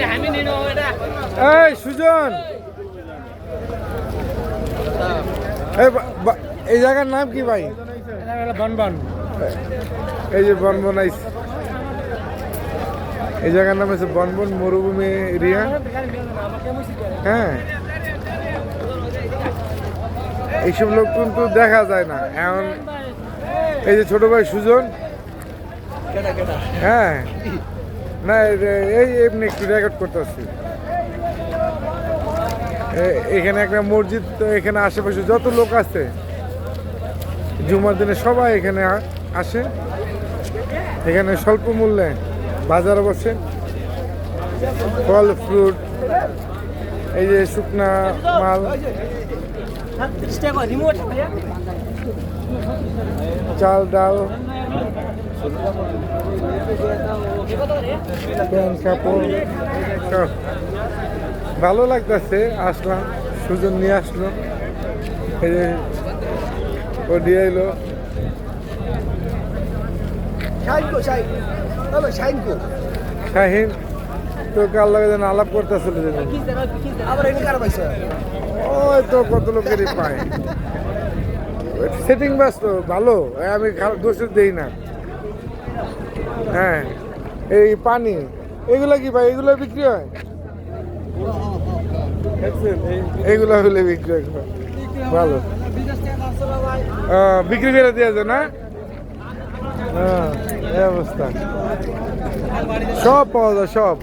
এই সুজন, এই জায়গার নাম কি ভাই? বনবন। এই যে বনবন আইছে, এই জায়গার নাম হচ্ছে বনবন, মরুভূমি এরিয়া। হ্যাঁ, এইসব লোক কিন্তু দেখা যায় না এখন। এই যে ছোট ভাই সুজন, হ্যাঁ না এই এমনি একটু রেকর্ড করতেছি। এখানে একটা মসজিদ, তো এখানে আশেপাশে যত লোক আছে জুমার দিনে সবাই এখানে আসে। এখানে স্বল্প মূল্যে বাজার বসে, ফল ফ্রুট, এই যে শুকনা মাল, চাল ডাল, প্যান্ট কাপড় সব। ভালো লাগতেছে, আসলাম, সুজন নিয়ে আসলো, এই যে ও দিয়ে এলো। শাহিন তো কার লাগে যেন আলাপ করতেছিল, ওই তো কত লোকেরই পায়। সেটিং বাস তো ভালো, আমি দোষ দেই না। হ্যাঁ, এই পানি এগুলা কি ভাই, এগুলো বিক্রি হয়? এগুলো হলে বিক্রি হয় ভালো, বিক্রি করে দিয়েছে না? হ্যাঁ, এই অবস্থা, সব পাওয়া যায় সব।